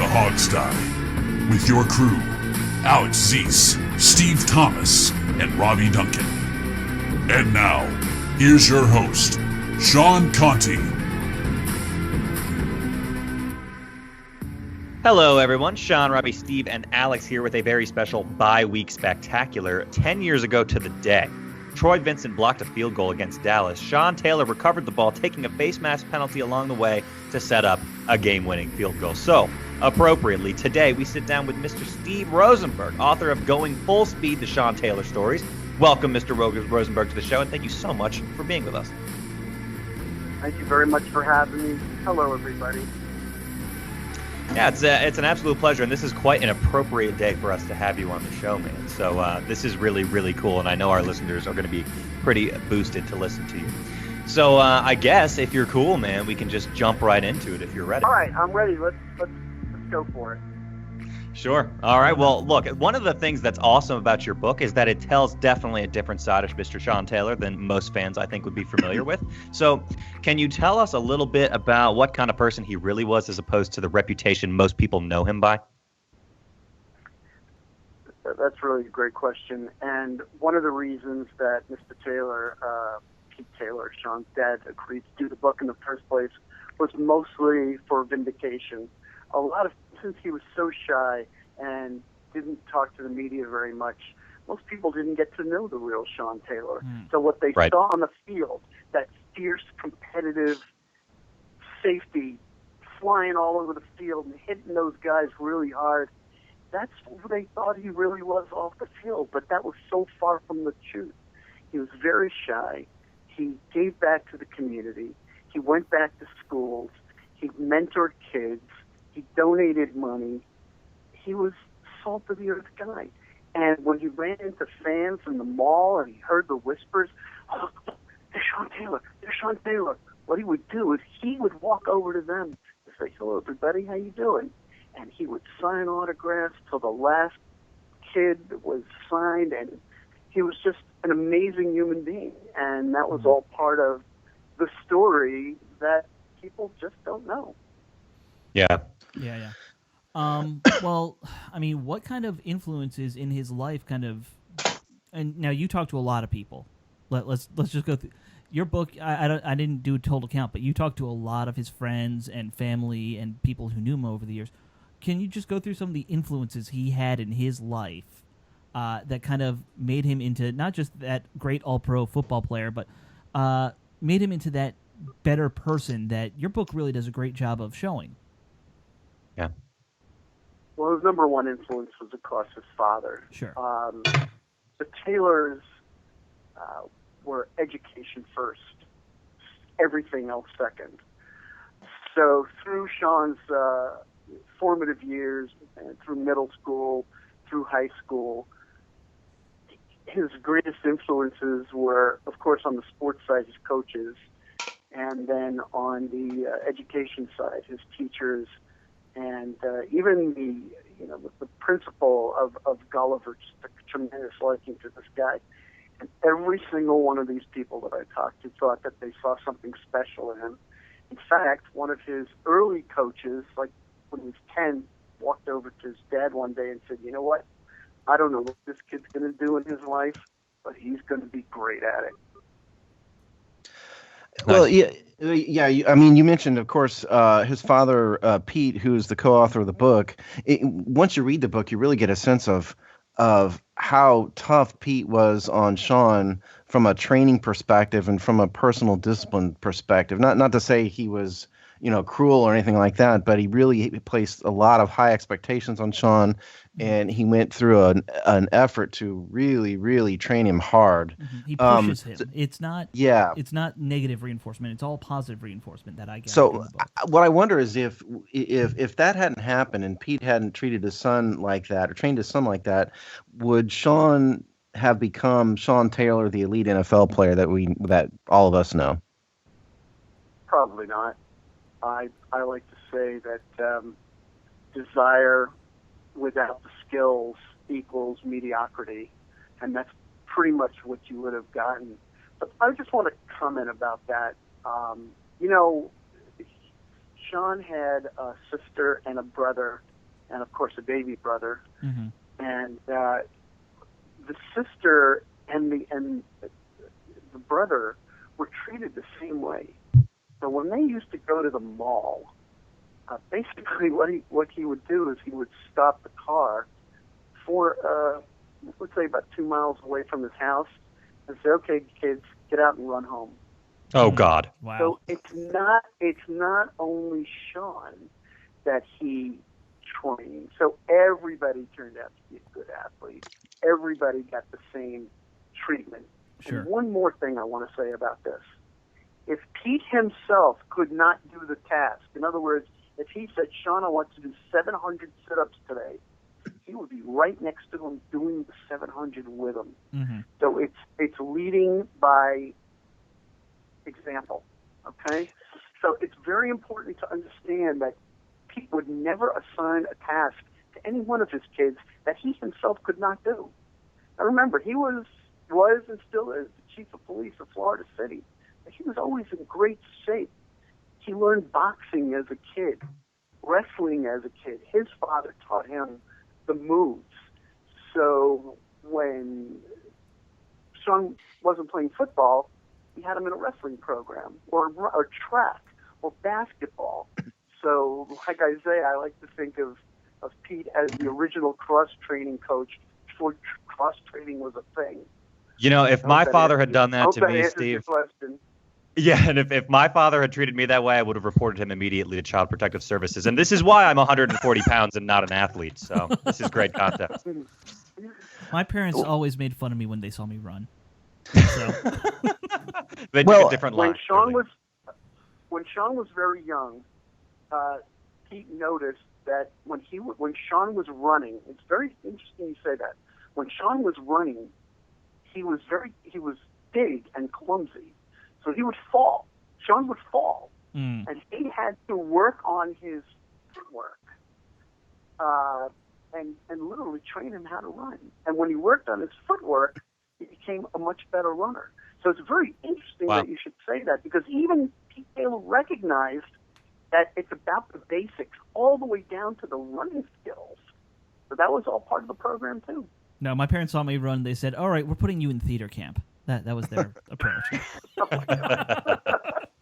Hogsty with your crew, Alex Zeese, Steve Thomas, and Robbie Duncan. And now, here's your host, Sean Conti. Hello, everyone. Sean, Robbie, Steve, and Alex here with a very special bye-week spectacular. 10 years ago to the day, Troy Vincent blocked a field goal against Dallas. Sean Taylor recovered the ball, taking a face mask penalty along the way to set up a game-winning field goal. So, appropriately, today we sit down with Mr. Steve Rosenberg, author of Going Full Speed, the Sean Taylor Stories. Welcome, Mr. Rosenberg, to the show, and thank you so much for being with us. Thank you very much for having me. Hello, everybody. Yeah, it's an absolute pleasure, and this is quite an appropriate day for us to have you on the show, man. So this is really, really cool, and I know our listeners are going to be pretty boosted to listen to you. So I guess if you're cool, man, we can just jump right into it if you're ready. All right, I'm ready. Let's go for it. Sure. All right. Well, look, one of the things that's awesome about your book is that it tells definitely a different side of Mr. Sean Taylor than most fans, I think, would be familiar with. So can you tell us a little bit about what kind of person he really was as opposed to the reputation most people know him by? That's really a great question. And one of the reasons that Mr. Taylor, Pete Taylor, Sean's dad, agreed to do the book in the first place was mostly for vindication. Since he was so shy and didn't talk to the media very much, most people didn't get to know the real Sean Taylor. So what they saw on the field, that fierce, competitive safety, flying all over the field and hitting those guys really hard, that's who they thought he really was off the field. But that was so far from the truth. He was very shy. He gave back to the community. He went back to schools. He mentored kids. He donated money. He was salt of the earth guy. And when he ran into fans in the mall and he heard the whispers, "Oh, there's Sean Taylor, there's Sean Taylor," what he would do is he would walk over to them and say, "Hello, everybody, how you doing?" And he would sign autographs till the last kid was signed, and he was just an amazing human being. And that was all part of the story that people just don't know. Yeah. Yeah. Well, I mean, what kind of influences in his life and now you talk to a lot of people. Let's just go through your book. I didn't do a total count, but you talked to a lot of his friends and family and people who knew him over the years. Can you just go through some of the influences he had in his life that kind of made him into not just that great all-pro football player, but made him into that better person that your book really does a great job of showing? Yeah. Well, his number one influence was, of course, his father. Sure. The Taylors were education first, everything else second. So through Sean's formative years, and through middle school, through high school, his greatest influences were, of course, on the sports side, his coaches, and then on the education side, his teachers, and even the principal of Gulliver, just a tremendous liking to this guy. And every single one of these people that I talked to thought that they saw something special in him. In fact, one of his early coaches, like when he was 10, walked over to his dad one day and said, "You know what? I don't know what this kid's going to do in his life, but he's going to be great at it." Well, yeah. I mean, you mentioned, of course, his father, Pete, who's the co-author of the book. Once you read the book, you really get a sense of how tough Pete was on Sean from a training perspective and from a personal discipline perspective. Not to say he was, cruel or anything like that, but he really placed a lot of high expectations on Sean, and he went through an effort to really, really train him hard. Mm-hmm. He pushes him. It's not. Yeah. It's not negative reinforcement. It's all positive reinforcement that I get. So what I wonder is if that hadn't happened and Pete hadn't treated his son like that or trained his son like that, would Sean have become Sean Taylor, the elite NFL player that all of us know? Probably not. I like to say that desire without the skills equals mediocrity, and that's pretty much what you would have gotten. But I just want to comment about that. Sean had a sister and a brother and of course a baby brother. Mm-hmm. And the sister and the brother were treated the same way. So when they used to go to the mall, basically what he would do is he would stop the car for let's say about 2 miles away from his house and say, "Okay, kids, get out and run home." Oh, God. Wow. So it's not only Sean that he trained. So everybody turned out to be a good athlete. Everybody got the same treatment. Sure. And one more thing I want to say about this. If Pete himself could not do the task, in other words, if he said, "Sean, I want to do 700 sit-ups today," he would be right next to him doing the 700 with him. Mm-hmm. So it's leading by example, okay? So it's very important to understand that Pete would never assign a task to any one of his kids that he himself could not do. Now remember, he was and still is the chief of police of Florida City. He was always in great shape. He learned boxing as a kid, wrestling as a kid. His father taught him the moves. So when Sean wasn't playing football, he had him in a wrestling program or track or basketball. So like I say, I like to think of Pete as the original cross-training coach before cross-training was a thing. You know, if my father had done that to me, Steve. Yeah, and if my father had treated me that way, I would have reported him immediately to Child Protective Services. And this is why I'm 140 pounds and not an athlete. So this is great context. My parents always made fun of me when they saw me run. So. They took a different line. When Sean was very young, Pete noticed that when Sean was running, it's very interesting you say that. When Sean was running, he was big and clumsy, so he would fall. Sean would fall, and he had to work on his footwork, and literally train him how to run. And when he worked on his footwork, he became a much better runner. So it's very interesting that you should say that, because even Pete Taylor recognized that it's about the basics all the way down to the running skills. So that was all part of the program too. No, my parents saw me run. They said, "All right, we're putting you in theater camp." That was their approach. Oh my God.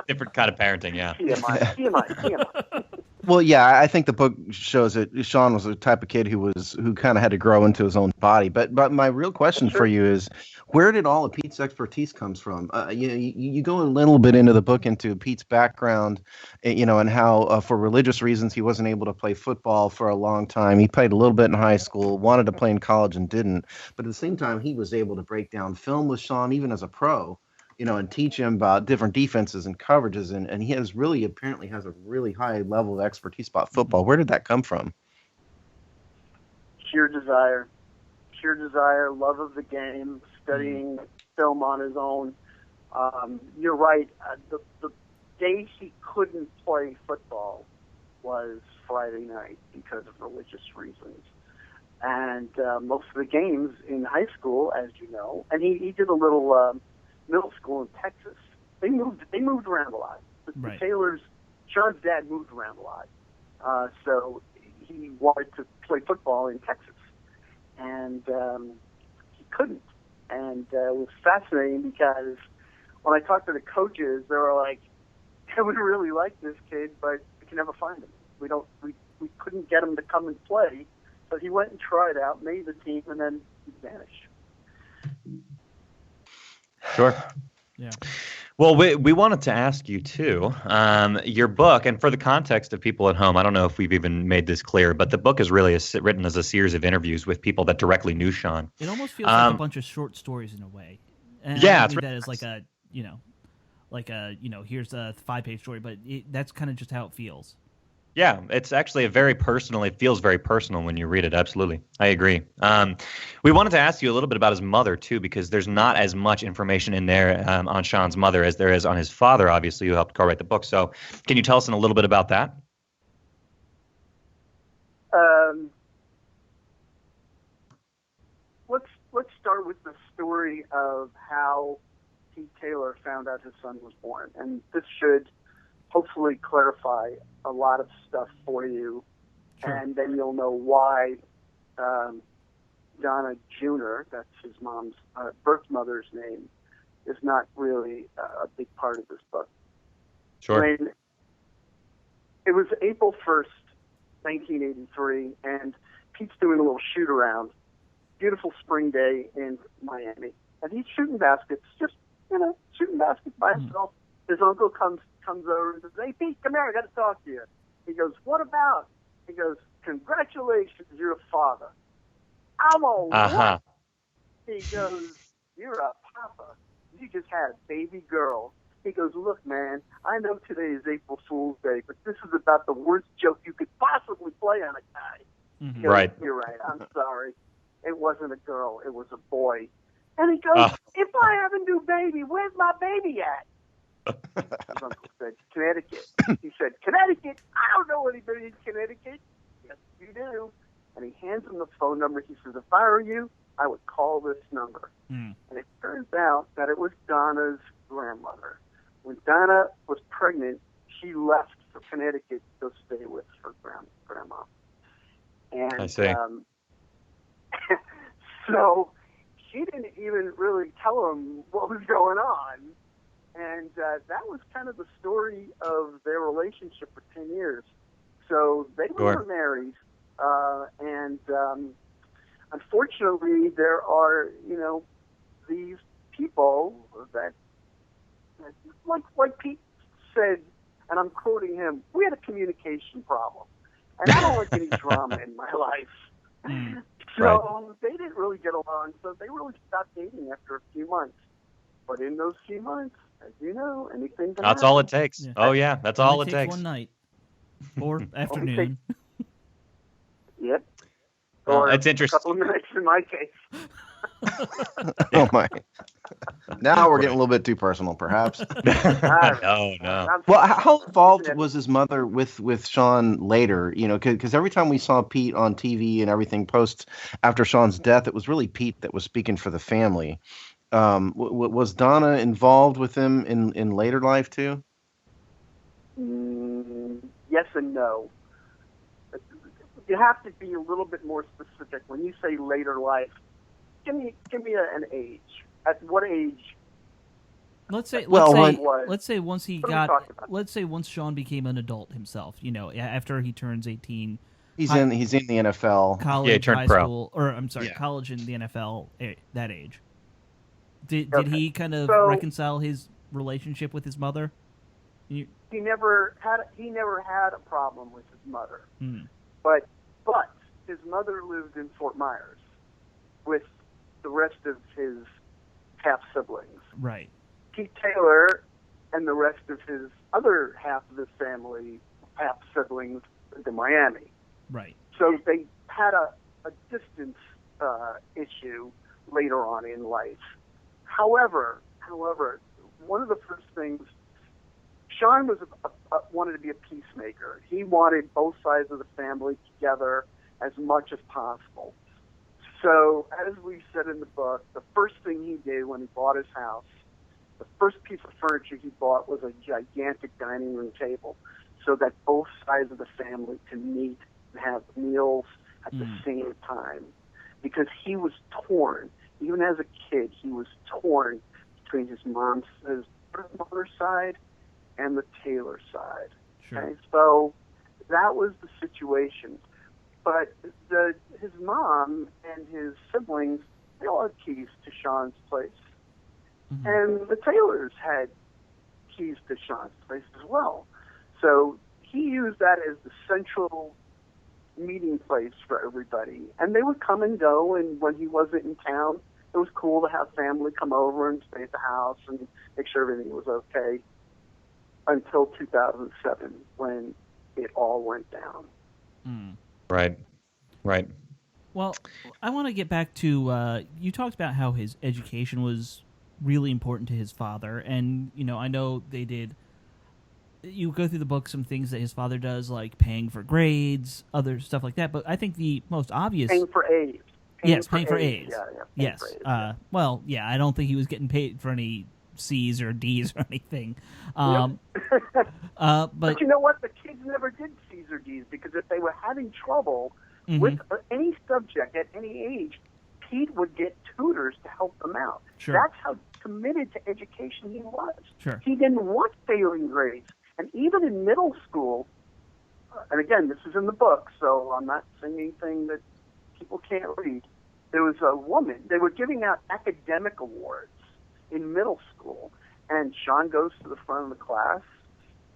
Different kind of parenting, yeah. TMI. Well, yeah, I think the book shows that Sean was the type of kid who kind of had to grow into his own body. But my real question for you is, where did all of Pete's expertise comes from? You go a little bit into the book into Pete's background, and how for religious reasons he wasn't able to play football for a long time. He played a little bit in high school, wanted to play in college and didn't. But at the same time, he was able to break down film with Sean even as a pro. And teach him about different defenses and coverages, and he apparently has a really high level of expertise about football. Where did that come from? Sheer desire, love of the game, studying film on his own. You're right. The day he couldn't play football was Friday night because of religious reasons. And most of the games in high school, as you know, and he did a little middle school in Texas. They moved around a lot. Right. Sean's dad moved around a lot. So he wanted to play football in Texas. And he couldn't. And it was fascinating because when I talked to the coaches, they were like, "Yeah, we really like this kid, but we can never find him. We couldn't get him to come and play." So he went and tried out, made the team, and then he vanished. Sure. Yeah. Well, we wanted to ask you too, your book, and for the context of people at home, I don't know if we've even made this clear, but the book is really written as a series of interviews with people that directly knew Sean. It almost feels like a bunch of short stories in a way. And yeah, I don't mean that as like a here's a 5-page story, but that's kind of just how it feels. Yeah, it's actually it feels very personal when you read it. Absolutely. I agree. We wanted to ask you a little bit about his mother, too, because there's not as much information in there on Sean's mother as there is on his father, obviously, who helped co-write the book. So can you tell us a little bit about that? Let's start with the story of how Pete Taylor found out his son was born. And this should hopefully clarify a lot of stuff for you Sure. And then you'll know why Donna Jr., that's his mom's birth mother's name, is not really a big part of this book. Sure. When it was April 1st, 1983, and Pete's doing a little shoot around. Beautiful spring day in Miami. And he's shooting baskets, just, shooting baskets by himself. His uncle comes over and says, "Hey, Pete, come here, I got to talk to you." He goes, "What about?" He goes, "Congratulations, you're a father." I'm a Uh-huh. what? He goes, "You're a papa. You just had a baby girl." He goes, "Look, man, I know today is April Fool's Day, but this is about the worst joke you could possibly play on a guy." Mm-hmm. He goes, Right. "You're right. I'm sorry. It wasn't a girl. It was a boy." And he goes, "If I have a new baby, where's my baby at?" His uncle said, "Connecticut." He said, "Connecticut? I don't know anybody in Connecticut." "Yes, you do." And he hands him the phone number. He says, "If I were you, I would call this number." Mm. And it turns out that it was Donna's grandmother. When Donna was pregnant, she left for Connecticut to go stay with her grandma. And I see. so she didn't even really tell him what was going on. And that was kind of the story of their relationship for 10 years. So they were Sure. never married. And unfortunately, there are, these people that like Pete said, and I'm quoting him, "We had a communication problem. And I don't like any drama in my life." So they didn't really get along. So they really stopped dating after a few months. But in those few months, as you know, anything can That's all it happen. takes. Yeah. Oh, yeah. That's Only all it takes. one night or afternoon. Yep. Well, Or it's a interesting. couple of minutes in my case. Oh my! Now we're getting a little bit too personal, perhaps. No. Well, how involved was his mother with Sean later? Because every time we saw Pete on TV and everything post after Sean's death, it was really Pete that was speaking for the family. Was Donna involved with him in later life too? Yes and no. You have to be a little bit more specific when you say later life. Give me an age. At what age? Let's say once he What are we talking about? let's say once Sean became an adult himself, after he turns 18, He's in the NFL. college, Yeah, he turned high pro. school, or I'm sorry, Yeah. college and the NFL, that age. Did Okay. he kind of So- reconcile his relationship with his mother? He never had a problem with his mother. Hmm. But his mother lived in Fort Myers with the rest of his half siblings. Right. Pete Taylor and the rest of his other half of his family, half siblings, lived in Miami. Right. So they had a distance issue later on in life. However, one of the first things, Sean was wanted to be a peacemaker. He wanted both sides of the family together as much as possible. So, as we said in the book, the first thing he did when he bought his house, the first piece of furniture he bought was a gigantic dining room table so that both sides of the family can meet and have meals at the same time. Because he was torn. Even as a kid, he was torn between his mother's side and the Taylor side. Sure. Okay? So that was the situation. But his mom and his siblings, they all had keys to Sean's place. Mm-hmm. And the Taylors had keys to Sean's place as well. So he used that as the central meeting place for everybody. And they would come and go, and when he wasn't in town, it was cool to have family come over and stay at the house and make sure everything was okay until 2007 when it all went down. Mm. Right. Well, I want to get back to you talked about how his education was really important to his father, and I know they did. You go through the book, some things that his father does, like paying for grades, other stuff like that. But I think the most obvious Paying for aids. Paying for aids. Yeah, Yes. for aids, Well, yeah, I don't think he was getting paid for any C's or D's or anything. But you know what? The kids never did C's or D's because if they were having trouble with any subject at any age, Pete would get tutors to help them out. Sure. That's how committed to education he was. Sure. He didn't want failing grades. And even in middle school, and again, this is in the book, so I'm not saying anything that people can't read. There was a woman, they were giving out academic awards in middle school, and Sean goes to the front of the class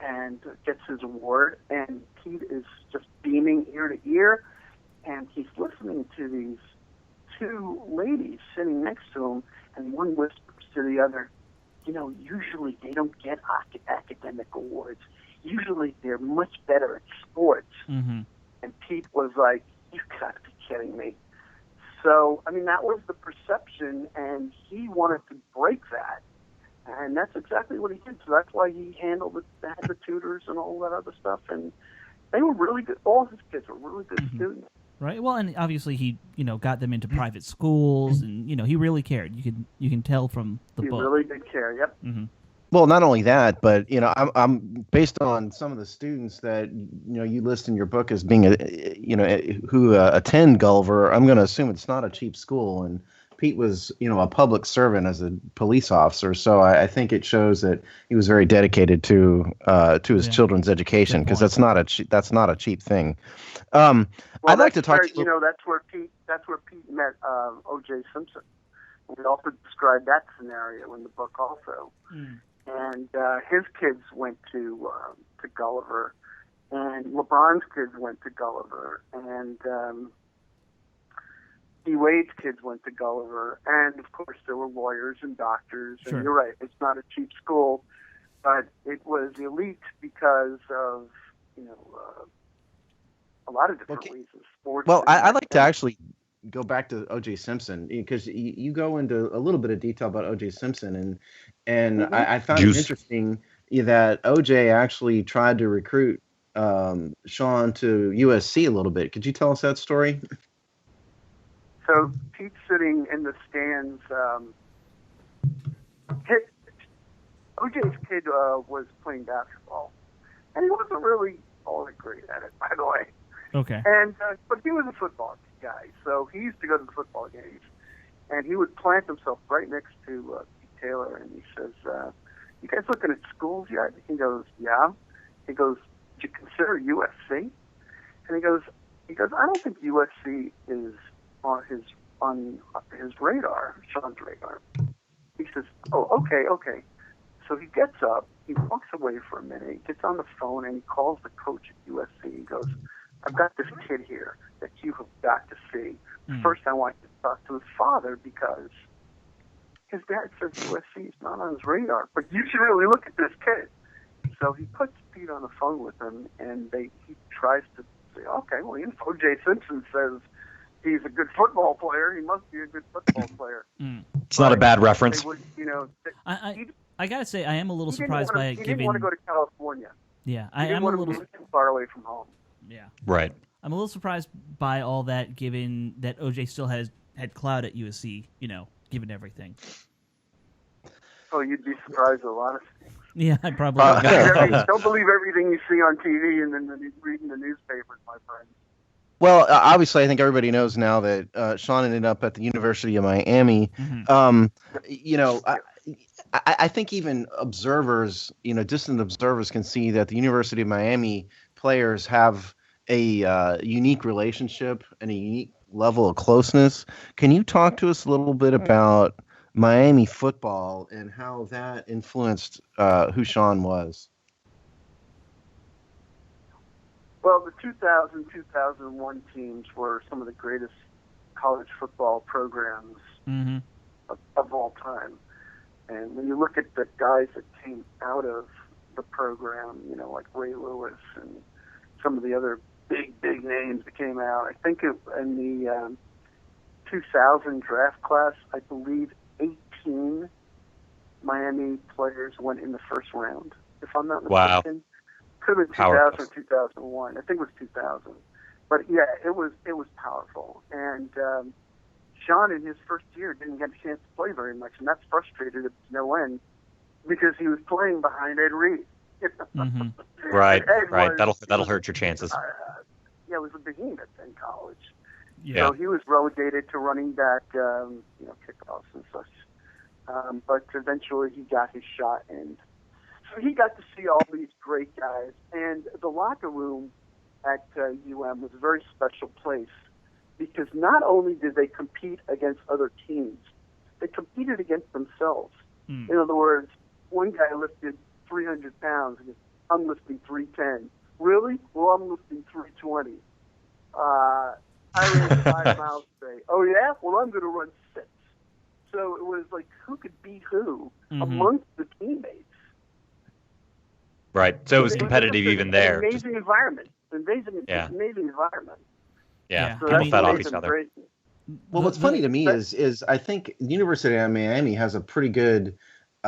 and gets his award, and Pete is just beaming ear to ear, and he's listening to these two ladies sitting next to him, and one whispers to the other, you know, usually they don't get academic awards. Usually they're much better at sports. Mm-hmm. And Pete was like, you got to be kidding me. So, I mean, that was the perception, and he wanted to break that. And that's exactly what he did. So that's why he handled the tutors and all that other stuff. And they were really good. All his kids were really good students. Right. Well, and obviously he, got them into private schools, and he really cared. You can tell from the book. He really did care. Yep. Mm-hmm. Well, not only that, but I'm based on some of the students that you list in your book as being who attend Gulliver. I'm going to assume it's not a cheap school, and Pete was a public servant as a police officer, so I think it shows that he was very dedicated to his children's education, because that's not a cheap thing. I'd like to talk. That's where Pete met O.J. Simpson. We also described that scenario in the book also. Mm. And his kids went to Gulliver, and LeBron's kids went to Gulliver, and D. Wade's kids went to Gulliver, and of course there were lawyers and doctors. Sure. And you're right, it's not a cheap school, but it was elite because of a lot of different reasons. Sports. Well, I'd like to actually go back to O.J. Simpson, because you go into a little bit of detail about O.J. Simpson, and I found it interesting that O.J. actually tried to recruit Sean to USC a little bit. Could you tell us that story? So Pete's sitting in the stands. O.J.'s kid was playing basketball, and he wasn't really all that great at it, by the way. Okay. And but he was a football guy, so he used to go to the football games, and he would plant himself right next to Pete Taylor, and he says, "You guys looking at schools yet?" He goes, "Yeah." He goes, "Did you consider USC?" And he goes, "I don't think USC is on his radar, Sean's radar." He says, "Oh, okay." So he gets up, he walks away for a minute, he gets on the phone, and he calls the coach at USC. He goes, "I've got this kid here that you have got to see. First, I want you to talk to his father, because his dad says USC is not on his radar, but you should really look at this kid." So he puts Pete on the phone with him, and he tries to say, "Okay, well, O.J. Simpson says he's a good football player. He must be a good football player." It's not a bad reference. Would, I gotta say, I am a little surprised by it. He didn't want to go to California. Yeah, I am a little too far away from home. Yeah, right. I'm a little surprised by all that, given that OJ still had clout at USC. Given everything. Oh, you'd be surprised at a lot of things. Yeah, I probably. Don't believe everything you see on TV and then reading the newspapers, my friend. Well, obviously, I think everybody knows now that Sean ended up at the University of Miami. Mm-hmm. I think even observers, distant observers, can see that the University of Miami players have a unique relationship and a unique level of closeness. Can you talk to us a little bit about Miami football and how that influenced who Sean was? Well, the 2000-2001 teams were some of the greatest college football programs of all time. And when you look at the guys that came out of the program, like Ray Lewis and some of the other big names that came out, I think in the 2000 draft class, I believe 18 Miami players went in the first round, if I'm not mistaken. Wow. Could have been 2000 or 2001. I think it was 2000. But yeah, it was powerful. And Sean, in his first year, didn't get a chance to play very much, and that's frustrated at no end, because he was playing behind Ed Reed. Mm-hmm. Right, Ed right. was, That'll hurt your chances. Yeah, it was a behemoth in college. Yeah. So he was relegated to running back, kickoffs and such. But eventually he got his shot, and so he got to see all these great guys. And the locker room at UM was a very special place because not only did they compete against other teams, they competed against themselves. Mm. In other words, one guy lifted 300 pounds, and I'm lifting 310. Really? Well, I'm lifting 320. I ran 5 miles today. Oh, yeah? Well, I'm going to run 6. So it was like who could beat who amongst the teammates. Right. So it was competitive just even there. An amazing environment. Amazing environment. Yeah. So People that's fed what off made each them other. great. Well, what's funny to me is I think the University of Miami has a pretty good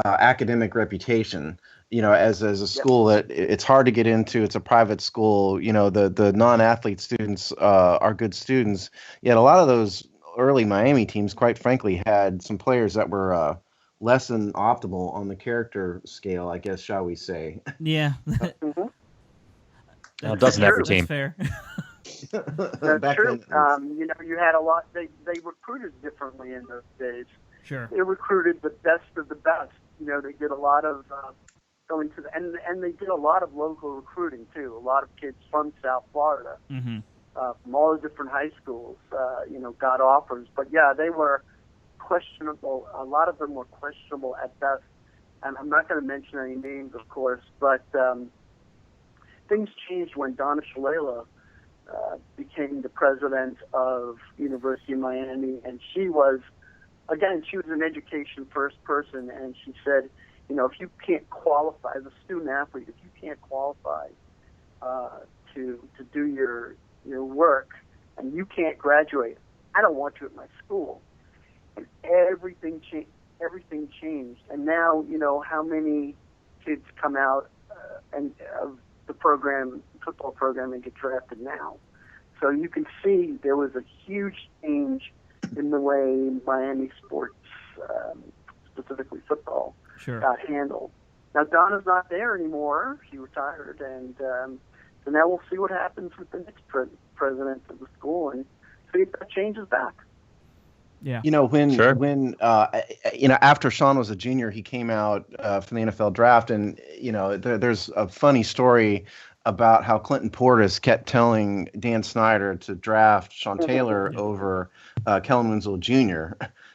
academic reputation. As a school that it's hard to get into. It's a private school. The non-athlete students are good students. Yet a lot of those early Miami teams, quite frankly, had some players that were less than optimal on the character scale, I guess, shall we say? Yeah. Doesn't every team? That's fair. That's true. You had a lot. They recruited differently in those days. Sure. They recruited the best of the best. They did a lot of going to and they did a lot of local recruiting too. A lot of kids from South Florida, from all the different high schools, got offers. But yeah, they were questionable. A lot of them were questionable at best. And I'm not going to mention any names, of course, but things changed when Donna Shalala became the president of University of Miami, and she was an education first person, and she said, if you can't qualify as a student athlete, if you can't qualify to do your work, and you can't graduate, I don't want you at my school. And everything changed, and now how many kids come out and of the football program, and get drafted now. So you can see there was a huge change in the way Miami sports, specifically football, got handled. Now Donna's not there anymore; she retired, and so now we'll see what happens with the next president of the school, and see if that changes back. Yeah. When after Sean was a junior, he came out for the NFL draft, and there's a funny story about how Clinton Portis kept telling Dan Snyder to draft Sean Taylor over Kellen Winslow Jr.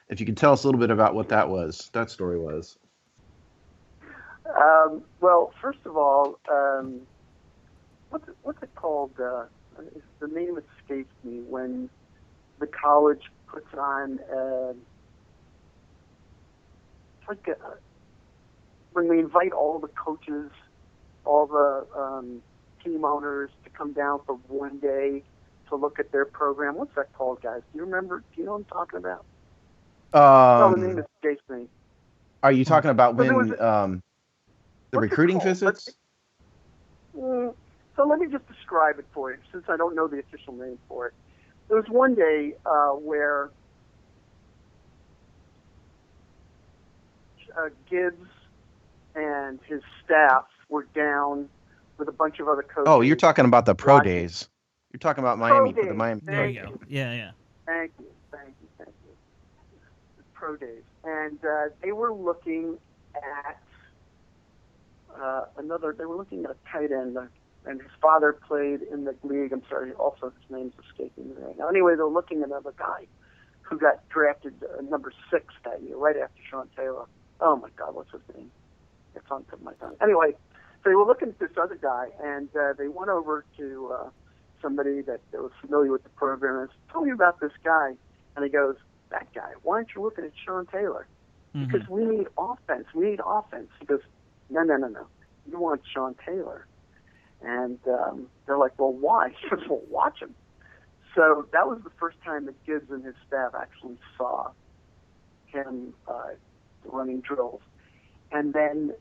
If you could tell us a little bit about what that story was. Well, first of all, what's it called? The name escapes me when the college puts on when we invite all the coaches, all the team owners to come down for one day to look at their program. What's that called, guys? Do you remember? Do you know what I'm talking about? The name escapes me. Are you talking about when the recruiting visits? So let me just describe it for you, since I don't know the official name for it. There was one day where Gibbs and his staff were down with a bunch of other coaches. Oh, you're talking about the pro days. You're talking about Miami for the Miami. There you go. Yeah. Thank you. The pro days, and they were looking at They were looking at a tight end. And his father played in the league. I'm sorry, also his name's escaping me right now. Anyway, they're looking at another guy who got drafted number 6 that year, right after Sean Taylor. Oh my God, what's his name? It's on tip of my tongue. Anyway, so they were looking at this other guy, and they went over to somebody that was familiar with the program and said, "Tell me about this guy." And he goes, "That guy. Why aren't you looking at Sean Taylor? Because we need offense. We need offense." He goes, No. You want Sean Taylor. And they're like, "Well, why?" He says, "Well, watch him." So that was the first time that Gibbs and his staff actually saw him running drills. And then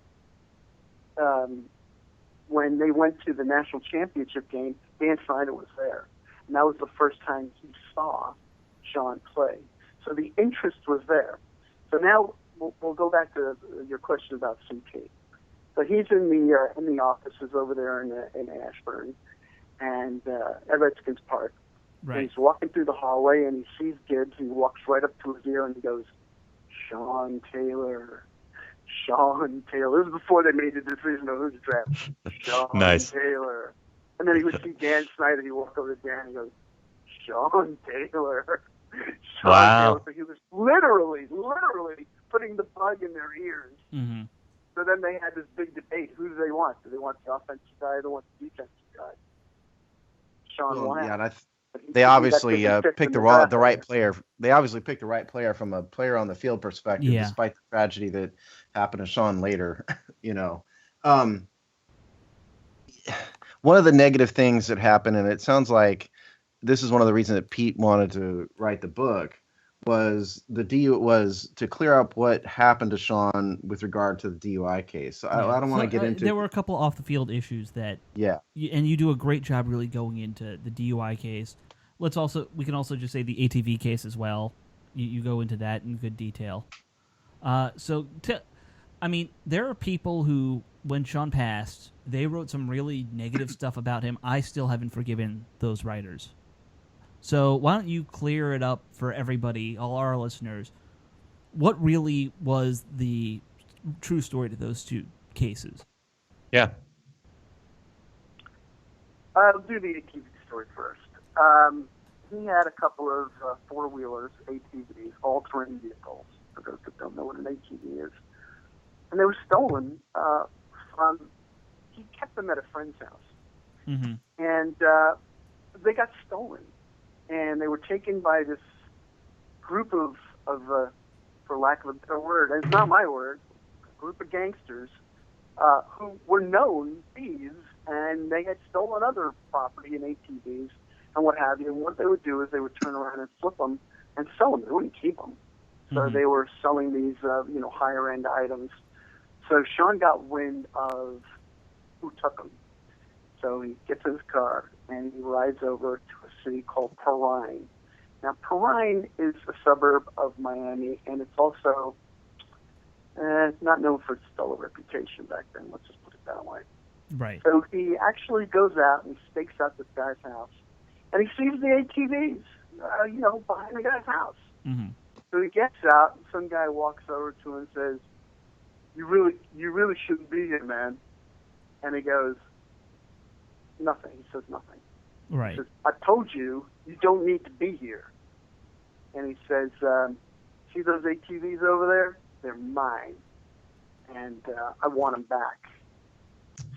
when they went to the national championship game, Dan Snyder was there. And that was the first time he saw Sean play. So the interest was there. So now we'll go back to your question about CP. So he's in the offices over there in Ashburn and at Redskins Park. Right. And he's walking through the hallway and he sees Gibbs. He walks right up to his ear and he goes, "Sean Taylor, Sean Taylor." This is before they made the decision of who to draft. Sean Nice. Taylor. And then he would see Dan Snyder. He walked over to Dan and he goes, "Sean Taylor." Sean Wow. Taylor. So he was literally putting the bug in their ears. Mm-hmm. So then they had this big debate. Who do they want? Do they want the offensive guy or do they want the defensive guy? Sean won. Yeah, and they obviously picked the right player. They obviously picked the right player from a player on the field perspective, despite the tragedy that happened to Sean later. One of the negative things that happened, and it sounds like this is one of the reasons that Pete wanted to write the book, was to clear up what happened to Sean with regard to the DUI case. So I don't want to get into. There were a couple off the field issues that. Yeah. And you do a great job really going into the DUI case. We can also just say the ATV case as well. You go into that in good detail. There are people who, when Sean passed, they wrote some really negative stuff about him. I still haven't forgiven those writers. So why don't you clear it up for everybody, all our listeners? What really was the true story to those two cases? Yeah. I'll do the ATV story first. He had a couple of four-wheelers, ATVs, all-terrain vehicles, for those that don't know what an ATV is. And they were stolen he kept them at a friend's house. Mm-hmm. And they got stolen. And they were taken by this group of for lack of a better word, and it's not my word, a group of gangsters who were known thieves, and they had stolen other property in ATVs and what have you. And what they would do is they would turn around and flip them and sell them. They wouldn't keep them. So they were selling these, higher-end items. So Sean got wind of who took them. So he gets in his car and he rides over to a city called Perrine. Now, Perrine is a suburb of Miami, and it's also not known for its stellar reputation back then. Let's just put it that way. Right. So he actually goes out and he stakes out this guy's house, and he sees the ATVs, behind the guy's house. Mm-hmm. So he gets out, and some guy walks over to him and says, "You really shouldn't be here, man." And he goes, "Nothing." He says nothing. Right. He says, "I told you, you don't need to be here." And he says, "See those ATVs over there? They're mine, and I want them back."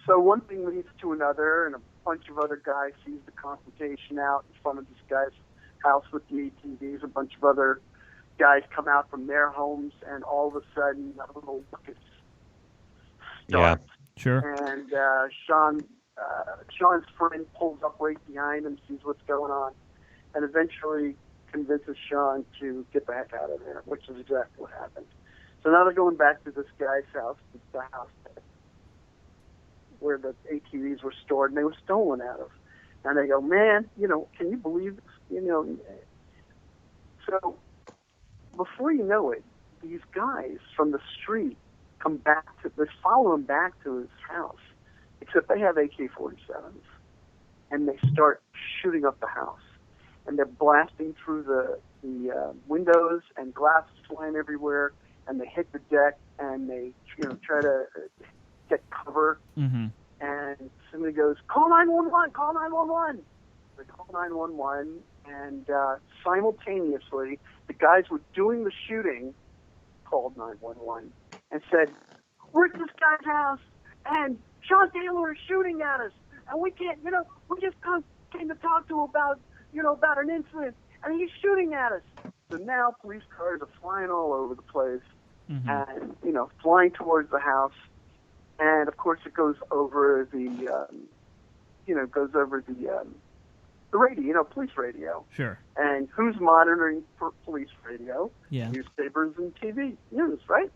So one thing leads to another, and a bunch of other guys sees the confrontation out in front of this guy's house with the ATVs. A bunch of other guys come out from their homes, and all of a sudden, a little ruckus starts. Yeah. Sure. And Sean's friend pulls up right behind him, sees what's going on, and eventually convinces Sean to get the heck out of there, which is exactly what happened. So now they're going back to this guy's house, the house where the ATVs were stored and they were stolen out of. And they go, "Man, can you believe this?" So before you know it, these guys from the street they follow him back to his house, except they have AK-47s, and they start shooting up the house. And they're blasting through the windows, and glass is flying everywhere, and they hit the deck, and they try to get cover. Mm-hmm. And somebody goes, "Call 911, call 911." They call 911, and simultaneously, the guys who were doing the shooting called 911 and said, "We're at this guy's house, and Sean Taylor is shooting at us, and we can't, we just came to talk to him about an incident, and he's shooting at us." So now police cars are flying all over the place, Mm-hmm. and, flying towards the house. And of course it goes over the radio, police radio. Sure. And who's monitoring police radio? Yeah. Newspapers and TV news, right?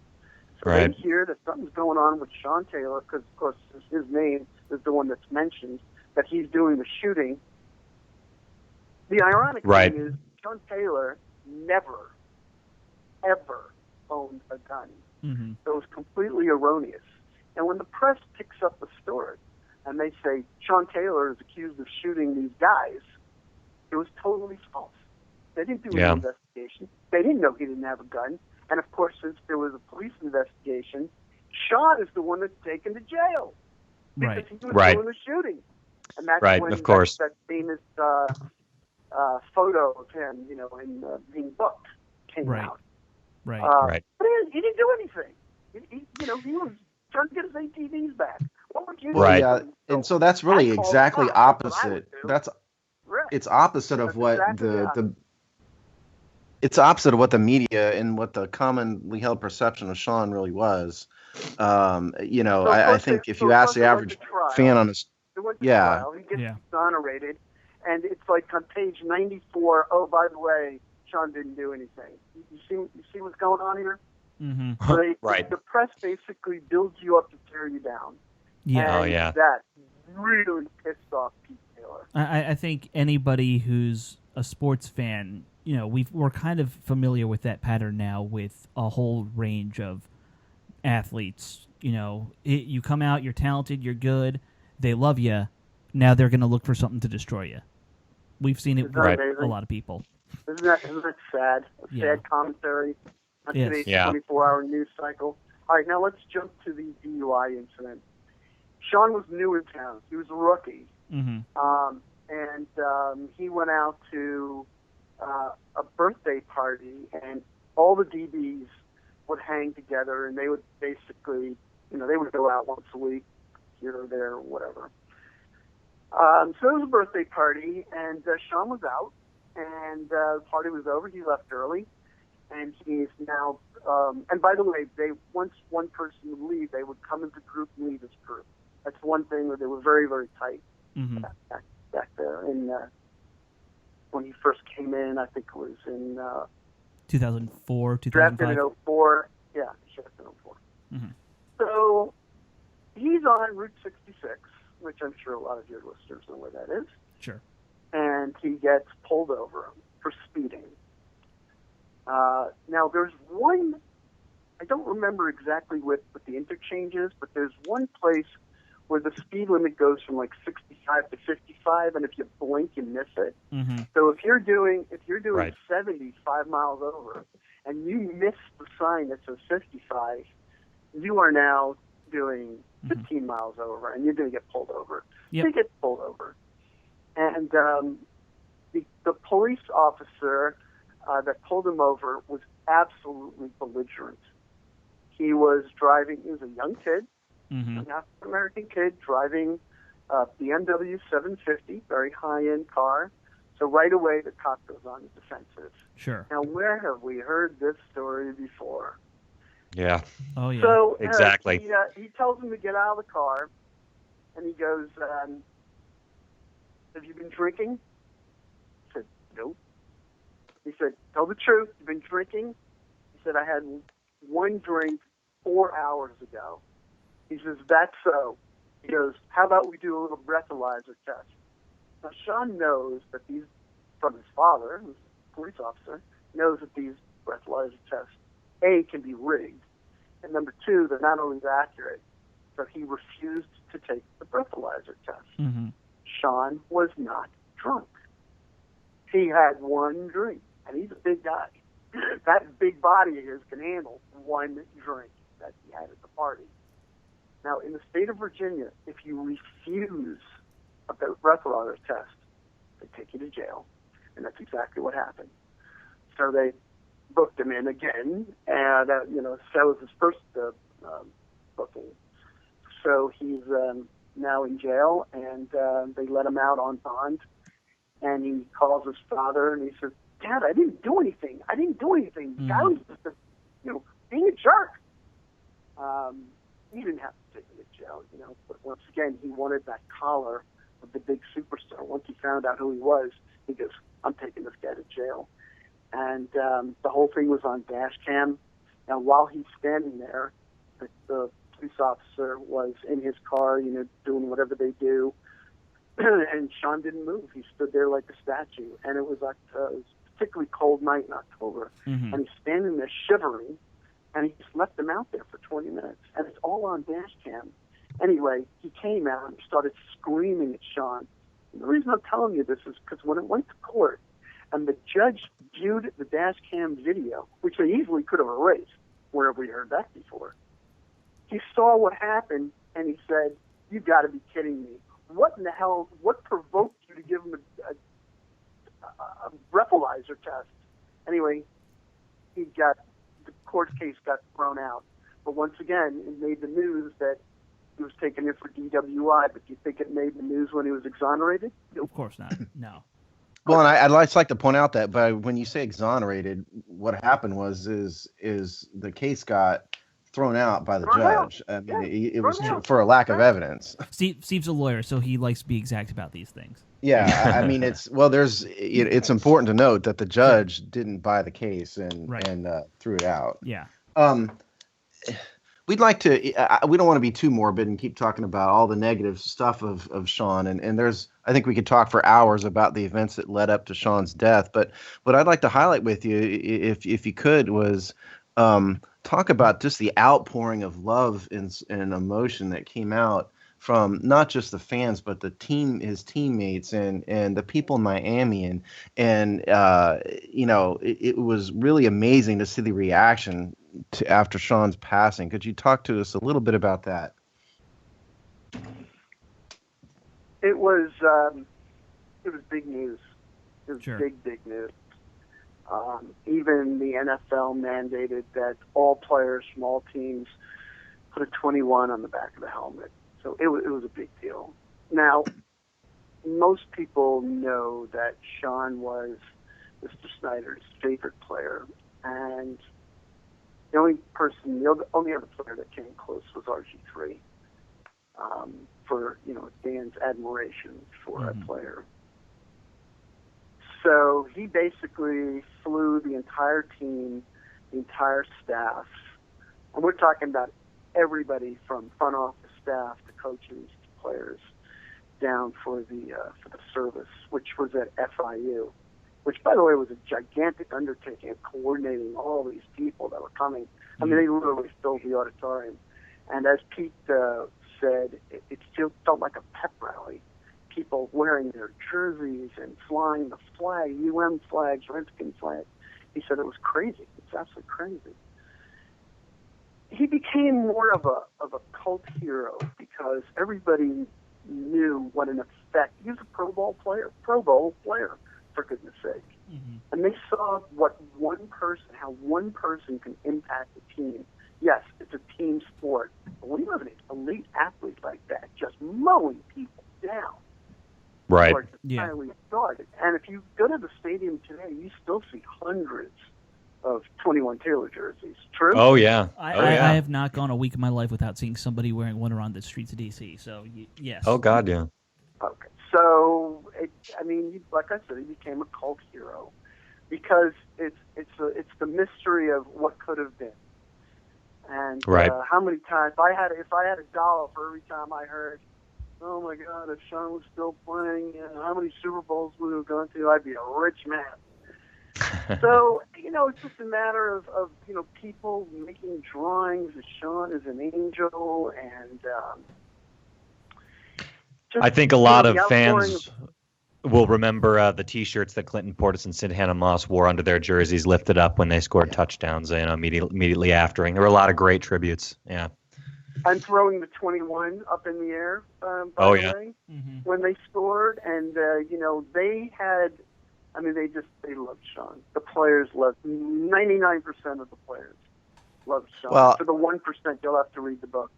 So Right. they hear that something's going on with Sean Taylor, because of course his name is the one that's mentioned, that he's doing the shooting. The ironic Right. thing is Sean Taylor never, ever owned a gun. Mm-hmm. So it was completely erroneous. And when the press picks up the story and they say Sean Taylor is accused of shooting these guys, it was totally false. They didn't do any investigation. They didn't know he didn't have a gun. And of course, since there was a police investigation, Sean is the one that's taken to jail because he was doing the shooting. And that's when of course. that famous photo of him, in being booked came out. Right. But he didn't do anything. He was trying to get his ATVs back. What would you do? Yeah, and so that's really exactly opposite. It's opposite of what it's opposite of what the media and what the commonly held perception of Sean really was. I think if you ask the average fan on this, he gets exonerated, and it's like on page 94. Oh, by the way, Sean didn't do anything. You see what's going on here? Mm-hmm. So the press basically builds you up to tear you down. Yeah. And that really pissed off Pete Taylor. I think anybody who's a sports fan, we're kind of familiar with that pattern now with a whole range of athletes. You come out, you're talented, you're good, they love you. Now they're going to look for something to destroy you. We've seen it with a lot of people. Isn't that sad? Sad commentary on today's 24-hour news cycle. All right, now let's jump to the DUI incident. Sean was new in town. He was a rookie. Mm-hmm. And he went out to a birthday party, and all the DBs would hang together, and they would basically, they would go out once a week, here or there, or whatever. So it was a birthday party, and Sean was out, and the party was over. He left early, and he's now, and by the way, once one person would leave, they would come into group and leave as group. That's one thing where they were very, very tight back there. When he first came in, I think it was in 2004, 2005. Drafted in 04. Yeah, drafted in 04. Mm-hmm. So he's on Route 66, which I'm sure a lot of your listeners know where that is. Sure. And he gets pulled over for speeding. Now, there's one, I don't remember exactly what the interchange is, but there's one place where the speed limit goes from like 65 to 55, and if you blink, you miss it. Mm-hmm. So if you're doing 75 miles over, and you miss the sign that says 55, you are now doing 15 miles over, and you're going to get pulled over. Yep. You get pulled over. And the police officer that pulled him over was absolutely belligerent. He was driving, he was a young kid, an African-American kid driving a BMW 750, very high-end car. So right away, the cop goes on the defensive. Sure. Now, where have we heard this story before? Yeah. Oh, yeah. So exactly. He tells him to get out of the car, and he goes, have you been drinking? He said, nope. He said, tell the truth. You've been drinking? He said, I had one drink 4 hours ago. He says, that's so. He goes, how about we do a little breathalyzer test? Now, Sean knows that these, from his father, who's a police officer, knows that these breathalyzer tests, A, can be rigged, and number two, they're not always accurate. So he refused to take the breathalyzer test. Mm-hmm. Sean was not drunk. He had one drink, and he's a big guy. That big body of his can handle one drink that he had at the party. Now, in the state of Virginia, if you refuse a breathalyzer test, they take you to jail, and that's exactly what happened. So they booked him in again, and that was his first booking. So he's now in jail, and they let him out on bond. And he calls his father, and he says, "Dad, I didn't do anything. I I was just, being a jerk." He didn't have to take him to jail, but once again, he wanted that collar of the big superstar. Once he found out who he was, he goes, "I'm taking this guy to jail." And the whole thing was on dash cam. Now, while he's standing there, the police officer was in his car, doing whatever they do. And Sean didn't move. He stood there like a statue. And it was a particularly cold night in October. Mm-hmm. And he's standing there shivering. and he just left them out there for 20 minutes, and it's all on dash cam. Anyway, he came out and started screaming at Sean. And the reason I'm telling you this is because when it went to court and the judge viewed the dash cam video, which they easily could have erased, where have we heard that before? He saw what happened, and he said, "You've got to be kidding me. What in the hell, what provoked you to give him a breathalyzer test?" Anyway, the court case got thrown out. But once again, it made the news that he was taken in for DWI, but do you think it made the news when he was exonerated? Of course not. No. Well, and I'd just like to point out that when you say exonerated, what happened is the case got thrown out by the judge. I mean, it was for a lack of evidence. Steve's a lawyer, so he likes to be exact about these things. Yeah, I mean, it's important to note that the judge didn't buy the case and threw it out. Yeah. We'd like to. We don't want to be too morbid and keep talking about all the negative stuff of Sean. And I think we could talk for hours about the events that led up to Sean's death. But what I'd like to highlight with you, if you could, was talk about just the outpouring of love and emotion that came out from not just the fans, but his teammates and the people in Miami. And it was really amazing to see the reaction after Sean's passing. Could you talk to us a little bit about that? It was big news. It was big news. Even the NFL mandated that all players from all teams put a 21 on the back of the helmet. So it was a big deal. Now, most people know that Sean was Mr. Snyder's favorite player, and the only other player that came close was RG3 for Dan's admiration for that player. So he basically flew the entire team, the entire staff, and we're talking about everybody from front office staff to coaches to players down for the service, which was at FIU, which, by the way, was a gigantic undertaking of coordinating all these people that were coming. I mean, they literally filled the auditorium. And as Pete said, it still felt like a pep rally. People wearing their jerseys and flying the flag, UM flags, Redskin flags. He said it was crazy. It's absolutely crazy. He became more of a cult hero because everybody knew what an effect. He was a Pro Bowl player, for goodness sake. Mm-hmm. And they saw how one person can impact a team. Yes, it's a team sport, but when you have an elite athlete like that, just mowing people down, right? Highly started. And if you go to the stadium today, you still see hundreds of 21 Taylor jerseys. True? Oh yeah. I have not gone a week of my life without seeing somebody wearing one around the streets of DC. So yes. Oh God, yeah. Okay. So like I said, he became a cult hero because it's the mystery of what could have been. And how many times if I had $1 for every time I heard, "Oh my God, if Sean was still playing, how many Super Bowls would we have gone to? I'd be a rich man." So, it's just a matter of people making drawings of Sean as an angel, and I think a lot of fans will remember the T-shirts that Clinton Portis and Sid Hannah Moss wore under their jerseys, lifted up when they scored touchdowns, immediately after. And there were a lot of great tributes. Yeah. And throwing the 21 up in the air, by the way, when they scored, and they had. I mean, they loved Sean. The players loved 99% of the players loved Sean. Well, for the 1%, you'll have to read the book.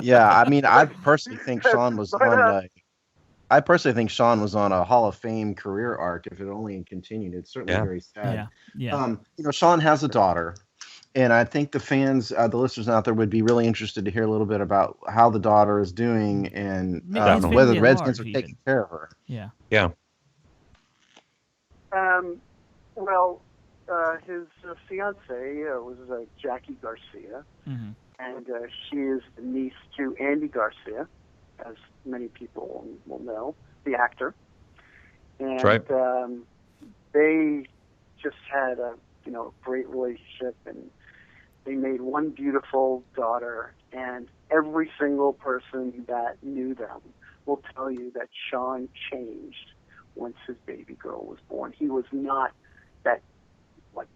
Yeah, I mean, I personally think Sean was on. I personally think Sean was on a Hall of Fame career arc. If it only continued, it's certainly very sad. Yeah. Sean has a daughter, and I think the fans, the listeners out there, would be really interested to hear a little bit about how the daughter is doing and whether the Redskins are taking care of her. Yeah. Yeah. His fiancée was Jackie Garcia, and she is the niece to Andy Garcia, as many people will know, the actor. And that's right. They just had a great relationship, and They made one beautiful daughter, and every single person that knew them will tell you that Sean changed once his baby girl was born. He was not that, like,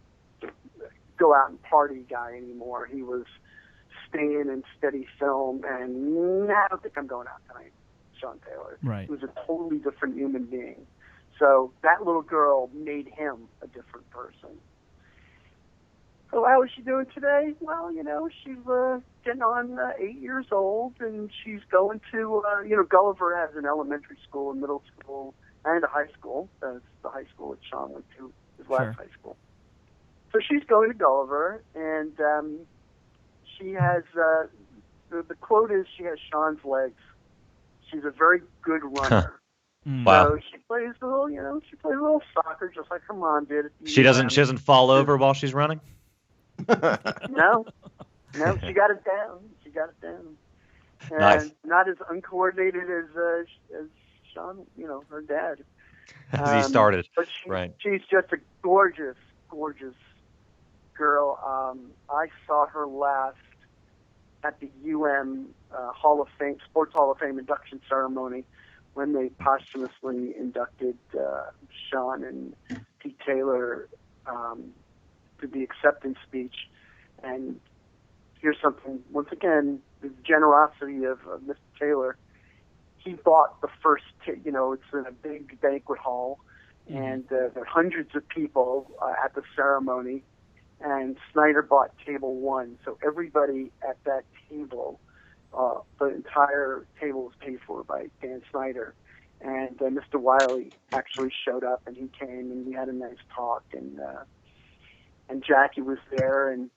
go out and party guy anymore. He was staying in steady film, and I don't think I'm going out tonight, Sean Taylor. Right. He was a totally different human being. So that little girl made him a different person. So how is she doing today? Well, she's getting on 8 years old, and she's going to, Gulliver has an elementary school, a middle school, and a high school. That's the high school that Sean went to, his last high school. So she's going to Gulliver, and she has, the quote is she has Sean's legs. She's a very good runner. Wow. So she plays a little soccer just like her mom did. She doesn't fall over while she's running? No, she got it down. And Nice. not as uncoordinated as Sean, her dad. As he started. But she's just a gorgeous, gorgeous girl. I saw her last at the Hall of Fame, Sports Hall of Fame induction ceremony when they posthumously inducted Sean and Pete Taylor to the acceptance speech. And here's something, once again, the generosity of Mr. Taylor. He bought the first, it's in a big banquet hall, and there are hundreds of people at the ceremony, and Snyder bought table 1. So everybody at that table, the entire table was paid for by Dan Snyder. And Mr. Wiley actually showed up, and he came, and we had a nice talk, and Jackie was there, and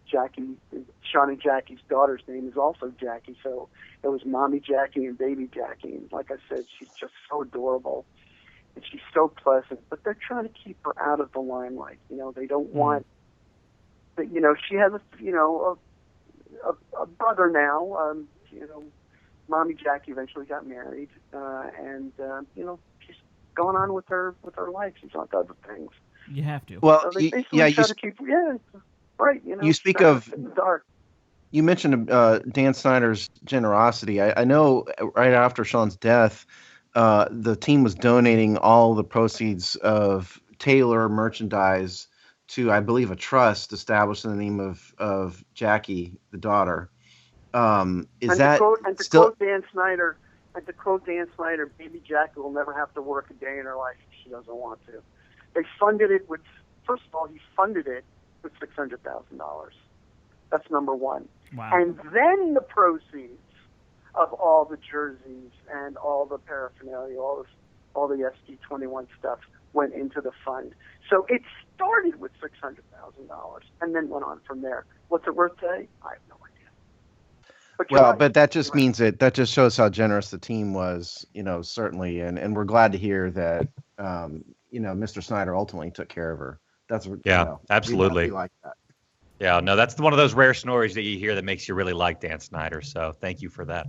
Jackie, Sean and Jackie's daughter's name is also Jackie, so it was Mommy Jackie and Baby Jackie. And like I said, she's just so adorable, and she's so pleasant. But they're trying to keep her out of the limelight. They don't want. But she has a brother now. Mommy Jackie eventually got married, and she's going on with her life. She's on to other things. You have to. Well, so right. You speak of in the dark. You mentioned Dan Snyder's generosity. I know right after Sean's death, the team was donating all the proceeds of Taylor merchandise to, I believe, a trust established in the name of Jackie, the daughter. To quote Dan Snyder, Baby Jackie will never have to work a day in her life if she doesn't want to. They funded it with, first of all, he funded it with $600,000. That's number one. Wow. And then the proceeds of all the jerseys and all the paraphernalia, all the SG-21 stuff went into the fund. So it started with $600,000 and then went on from there. What's it worth today? I have no idea. But that just means that just shows how generous the team was, certainly. And we're glad to hear that, Mr. Snyder ultimately took care of her. That's absolutely. We like that. Yeah, no, that's one of those rare stories that you hear that makes you really like Dan Snyder. So thank you for that.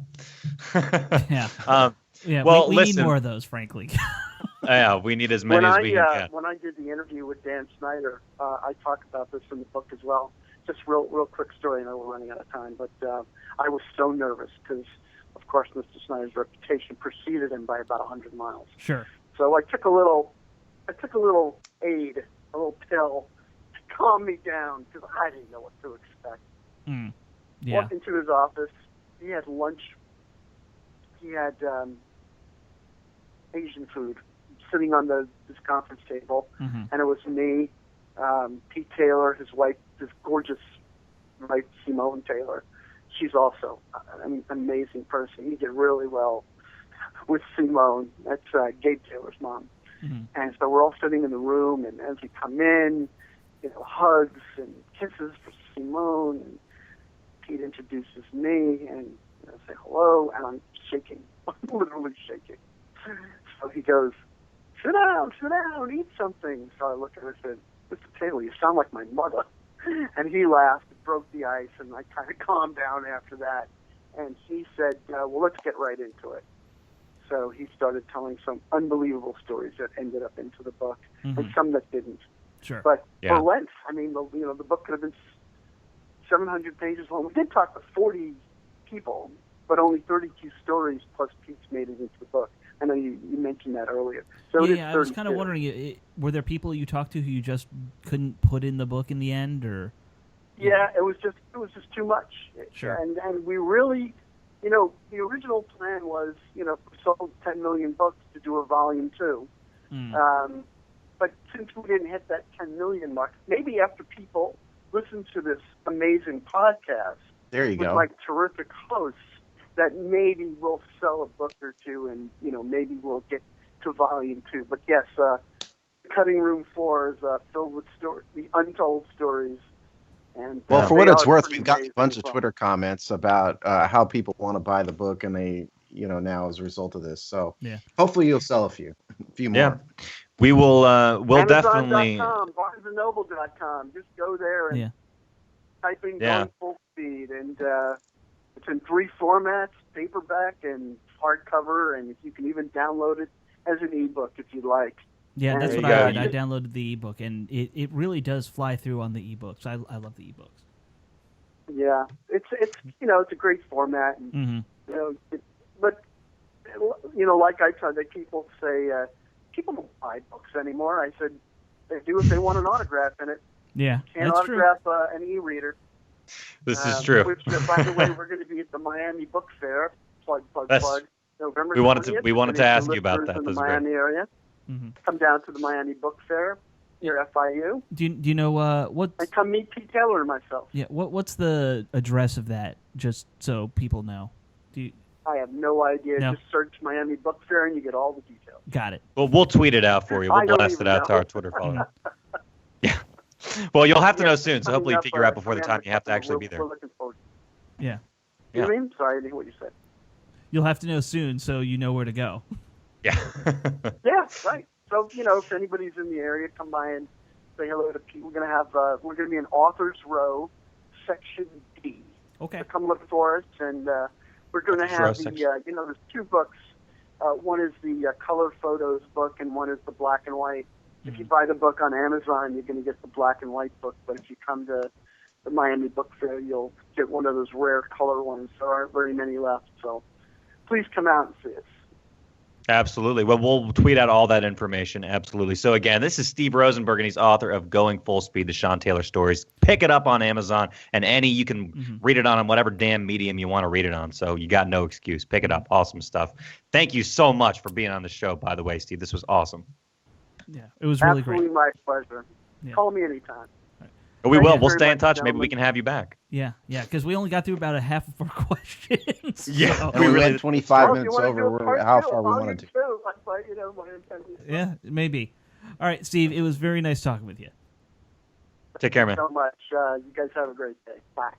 Well, we need more of those, frankly. Yeah, we need as many as we can get. When I did the interview with Dan Snyder, I talk about this in the book as well. Just real quick story. I know we're running out of time, but I was so nervous because, of course, Mr. Snyder's reputation preceded him by about 100 miles. Sure. So I took a little aid, a little pill, to calm me down because I didn't know what to expect. Yeah. Walked into his office. He had lunch. He had Asian food sitting on this conference table, and it was me, Pete Taylor, his wife, this gorgeous wife, Simone Taylor. She's also an amazing person. He did really well with Simone. That's Gabe Taylor's mom. And so we're all sitting in the room, and as we come in, hugs and kisses for Simone. And Pete introduces me, and I say hello, and I'm shaking. I'm literally shaking. So he goes, sit down, eat something. So I look at him and said, Mr. Taylor, you sound like my mother. And he laughed, broke the ice, and I kind of calmed down after that. And he said, well, let's get right into it. So he started telling some unbelievable stories that ended up into the book, and some that didn't. Sure. But for Lent, I mean, the book could have been 700 pages long. We did talk to 40 people, but only 32 stories plus Pete's made it into the book. I know you mentioned that earlier. So yeah, I was kind of wondering, were there people you talked to who you just couldn't put in the book in the end, or? Yeah, it was just too much. Sure. And we really, the original plan was, we sold 10 million books to do a volume 2. But since we didn't hit that 10 million mark, maybe after people listen to this amazing podcast, there you with go, like terrific hosts, that maybe we'll sell a book or two, and maybe we'll get to volume 2. But yes, the cutting room floor is filled with the untold stories. And well, for what it's worth, we've got a amazing bunch of as well. Twitter comments about how people want to buy the book, and they, now as a result of this. So yeah, hopefully you'll sell a few more. Yeah. We will. We'll Amazon.com, definitely. BarnesandNoble.com. Just go there and type in Going Full Speed, and it's in 3 formats: paperback and hardcover, and you can even download it as an ebook if you'd like. Yeah, and that's what I did. I downloaded the ebook, and it really does fly through on the ebooks. I love the ebooks. Yeah, it's it's a great format, and but like I said, that people say people don't buy books anymore. I said they do if they want an autograph in it. Yeah, can't that's autograph an e-reader. This is true. Which, by the way, we're going to be at the Miami Book Fair. Plug. November 20th. We wanted to ask you about that. In the That's Miami great. area. Come down to the Miami Book Fair near FIU. Do you know what? And come meet Pete Taylor and myself. Yeah. What's the address of that? Just so people know. I have no idea. No. Just search Miami Book Fair and you get all the details. Got it. Well, we'll tweet it out for you. We'll I don't blast it even out to know. our Twitter followers. Yeah. Well, you'll have to know soon, so coming hopefully up, figure out before the time you have to we're- actually be there. We're looking forward. Yeah. You know what I mean? Sorry, I didn't hear what you said. You'll have to know soon, so you know where to go. Yeah. Yeah, right. So, if anybody's in the area, come by and say hello to Pete. We're going to be in Author's Row, Section D. Okay. So come look for us, and we're going to have there's 2 books. One is the color photos book, and one is the black and white. If you buy the book on Amazon, you're going to get the black and white book, but if you come to the Miami Book Fair, you'll get one of those rare color ones. There aren't very many left, so please come out and see us. Absolutely. Well, we'll tweet out all that information. Absolutely. So again, this is Steve Rosenberg, and he's author of Going Full Speed, the Sean Taylor stories. Pick it up on Amazon, and you can read it on whatever damn medium you want to read it on. So you got no excuse. Pick it up. Awesome stuff. Thank you so much for being on the show, by the way, Steve. This was awesome. Yeah, it was really Absolutely great. my pleasure. Yeah. Call me anytime. We Thank will. you We'll very stay in much, touch. Maybe gentlemen. we can have you back. Yeah, because we only got through about a half of our questions. Yeah. So- And we really- went 25 Well, if you minutes wanna over do a part how 2, far we volume wanted to. 2, my intent is- Yeah, maybe. All right, Steve, it was very nice talking with you. Take care, man. so much. You guys have a great day. Bye.